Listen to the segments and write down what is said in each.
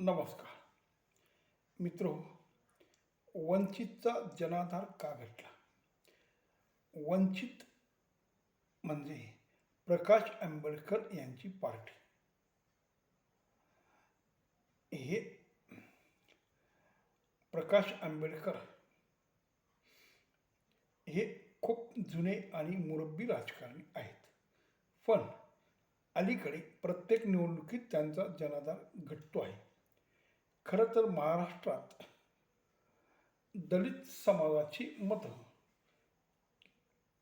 नमस्कार मित्रो. वंचितचा जनाधार का घटला? वंचित म्हणजे प्रकाश आंबेडकर यांची पार्टी. हे प्रकाश आंबेडकर हे खूप जुने आणि मुरब्बी राजकारणी आहेत, पण अलीकडे प्रत्येक निवडणुकीत त्यांचा जनाधार घटतो आहे. खरं तर महाराष्ट्रात दलित समाजाची मतं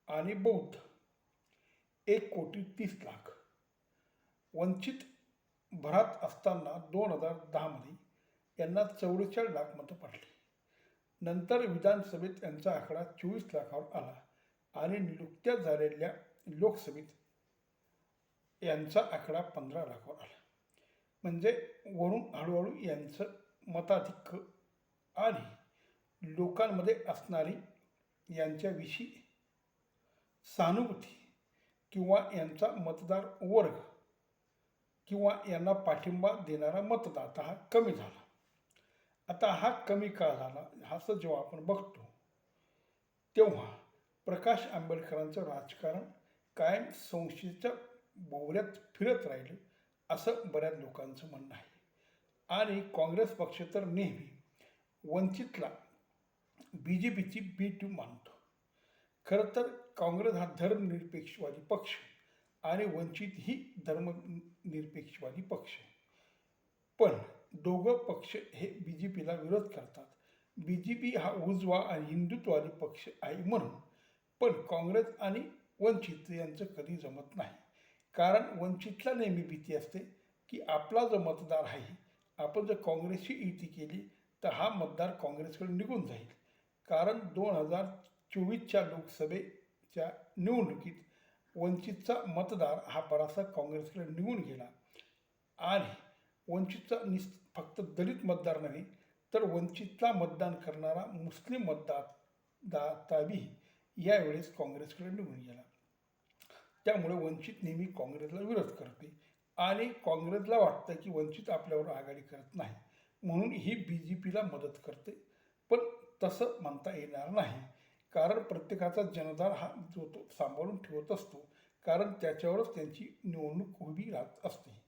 आणि बौद्ध 1,30,00,000 वंचित भरात असताना 2010 यांना 44,00,000 मतं पडली. नंतर विधानसभेत यांचा आकडा 24,00,000वर आला आणि नुकत्याच झालेल्या लोकसभेत यांचा आकडा 15,00,000वर आला. म्हणजे वरून हळूहळू यांचं मताधिक्य आणि लोकांमध्ये असणारी यांच्याविषयी सहानुभूती किंवा यांचा मतदार वर्ग किंवा यांना पाठिंबा देणारा मतदाता हा कमी झाला. आता हा कमी का झाला असं जेव्हा आपण बघतो तेव्हा प्रकाश आंबेडकरांचं राजकारण कायम संशयाच्या भोवऱ्यात फिरत राहिलं असं बऱ्याच लोकांचं म्हणणं आहे. आणि काँग्रेस पक्ष तर नेहमी वंचितला BJPची B2 मानतो. खरं तर काँग्रेस हा धर्मनिरपेक्षवादी पक्ष आणि वंचित ही धर्मनिरपेक्षवादी पक्ष. पण दोघं पक्ष हे BJPला विरोध करतात. BJP हा उजवा आणि हिंदुत्ववादी पक्ष आहे म्हणून. पण काँग्रेस आणि वंचित यांचं कधी जमत नाही. कारण वंचितला नेहमी भीती असते की आपला जो मतदार आहे, आपण जर काँग्रेसची युती केली तर हा मतदार काँग्रेसकडे निघून जाईल. कारण 2024च्या लोकसभेच्या निवडणुकीत वंचितचा मतदार हा बराचसा काँग्रेसकडे निघून गेला आणि वंचितचा फक्त दलित मतदार नाही तर वंचितला मतदान करणारा मुस्लिम मतदाताही यावेळेस काँग्रेसकडे निघून गेला. त्यामुळे वंचित नेहमी काँग्रेसला विरोध करते आणि काँग्रेसला वाटतं की वंचित आपल्यावर आघाडी करत नाही म्हणून ही BJPला मदत करते. पण तसं म्हणता येणार नाही. कारण प्रत्येकाचा जनाधार हा जो तो सांभाळून ठेवत असतो, कारण त्याच्यावरच त्यांची निवडणूक उभी राहत असते.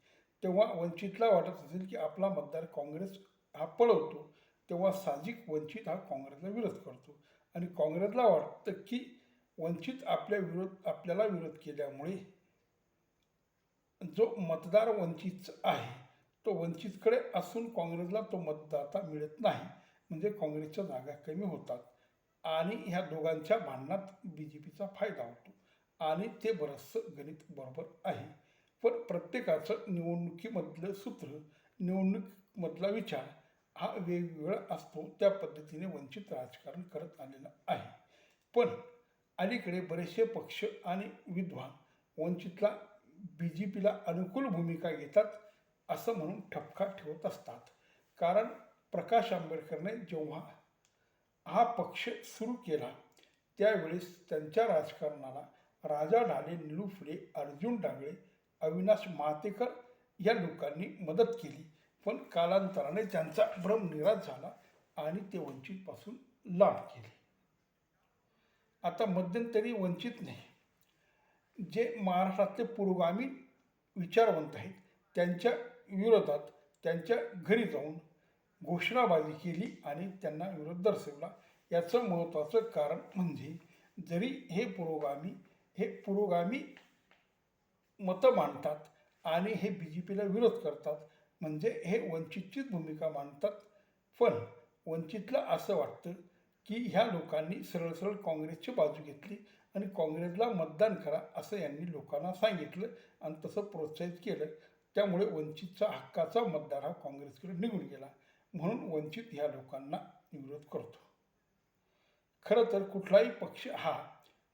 तेव्हा वंचितला वाटत असेल की आपला मतदार काँग्रेस हा पळवतो, तेव्हा साहजिक वंचित हा काँग्रेसला विरोध करतो. आणि काँग्रेसला वाटतं की वंचित आपल्याला विरोध केल्यामुळे जो मतदार वंचित आहे तो वंचितकडे असून काँग्रेसला तो मतदाता मिळत नाही, म्हणजे काँग्रेसच्या जागा कमी होतात आणि ह्या दोघांच्या भांडणात BJPचा फायदा होतो आणि ते बरंचसं गणित बरोबर आहे. पण प्रत्येकाचं निवडणुकीमधलं सूत्र, निवडणुकीमधला विचार हा वेगवेगळा असतो. त्या पद्धतीने वंचित राजकारण करत आलेलं आहे. पण अलीकडे बरेचसे पक्ष आणि विद्वान वंचितला BJPला अनुकूल भूमिका घेतात असं म्हणून ठपका ठेवत असतात. कारण प्रकाश आंबेडकरने जेव्हा हा पक्ष सुरू केला त्यावेळेस त्यांच्या राजकारणाला राजा ढाले, निळू फुले, अर्जुन डांगळे, अविनाश महातेकर या लोकांनी मदत केली. पण कालांतराने त्यांचा भ्रम निराश झाला आणि ते वंचितपासून लांब गेले. आता मध्यंतरी वंचितने जे महाराष्ट्रातले पुरोगामी विचारवंत आहेत त्यांच्या विरोधात त्यांच्या घरी जाऊन घोषणाबाजी केली आणि त्यांना विरोध दर्शवला. याचं महत्त्वाचं कारण म्हणजे जरी हे पुरोगामी मतं मांडतात आणि हे BJPला विरोध करतात, म्हणजे हे वंचितचीच भूमिका मांडतात, पण वंचितला असं वाटतं की ह्या लोकांनी सरळ सरळ काँग्रेसची बाजू घेतली आणि काँग्रेसला मतदान करा असं यांनी लोकांना सांगितलं आणि तसं प्रोत्साहित केलं. त्यामुळे वंचितचा हक्काचा मतदार हा काँग्रेसकडे निघून गेला. म्हणून वंचित ह्या लोकांना विरोध करतो. खरं तर कुठलाही पक्ष हा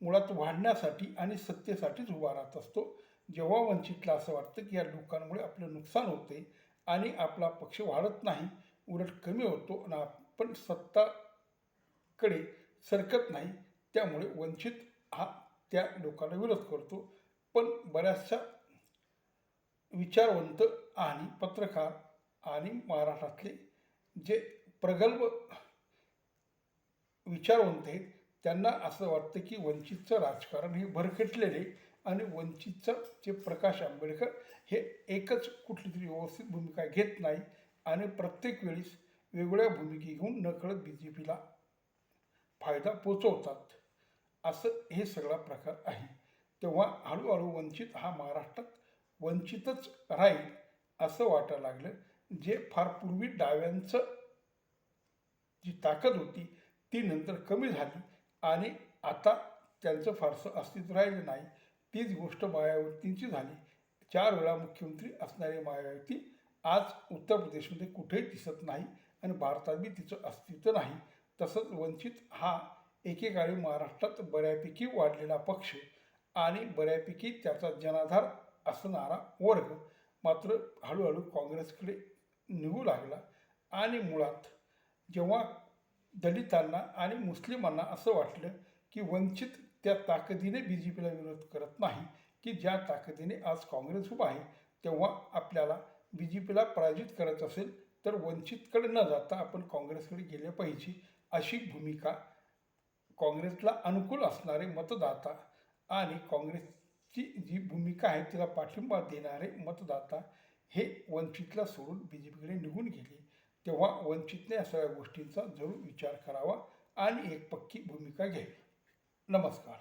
मुळात वाढण्यासाठी आणि सत्तेसाठीच उभा राहत असतो. जेव्हा वंचितला असं वाटतं की या लोकांमुळे आपलं नुकसान होते आणि आपला पक्ष वाढत नाही, उलट कमी होतो आणि आपण सत्ताकडे सरकत नाही, त्यामुळे वंचित हा त्या लोकांना विरोध करतो. पण बऱ्याचशा विचारवंत आणि पत्रकार आणि महाराष्ट्रातले जे प्रगल्भ विचारवंत आहेत त्यांना असं वाटतं की वंचितचं राजकारण हे भरकटलेले आणि वंचितचं जे प्रकाश आंबेडकर हे एकच कुठली तरी व्यवस्थित भूमिका घेत नाही आणि प्रत्येक वेळेस वेगवेगळ्या भूमिका घेऊन नकळत बी जे पीला फायदा पोचवतात, असं हे सगळा प्रकार आहे. तेव्हा हळूहळू वंचित हा महाराष्ट्रात वंचितच राहील असं वाटायला लागलं. जे फार पूर्वी डाव्यांचं जी ताकद होती ती नंतर कमी झाली आणि आता त्यांचं फारसं अस्तित्व राहिलं नाही. तीच गोष्ट मायावतींची झाली. 4 वेळा मुख्यमंत्री असणारी मायावती आज उत्तर प्रदेशमध्ये कुठेही दिसत नाही आणि भारतात बी तिचं अस्तित्व नाही. तसंच वंचित हा एकेकाळी महाराष्ट्रात बऱ्यापैकी वाढलेला पक्ष आणि बऱ्यापैकी त्याचा जनाधार असणारा वर्ग मात्र हळूहळू काँग्रेसकडे निघू लागला आणि मुळात जेव्हा दलितांना आणि मुस्लिमांना असं वाटलं की वंचित त्या ताकदीने बी जे पीला विरोध करत नाही की ज्या ताकदीने आज काँग्रेस उभा आहे, तेव्हा आपल्याला बी जे पीला पराजित करायचं असेल तर वंचितकडे न जाता आपण काँग्रेसकडे गेले पाहिजे, अशी भूमिका काँग्रेसला अनुकूल असणारे मतदाता आणि काँग्रेसची जी भूमिका आहे तिला पाठिंबा देणारे मतदाता हे वंचितला सोडून बी जे पीकडे निघून गेले. तेव्हा वंचितने या सगळ्या गोष्टींचा जरूर विचार करावा आणि एक पक्की भूमिका घ्यावी. नमस्कार.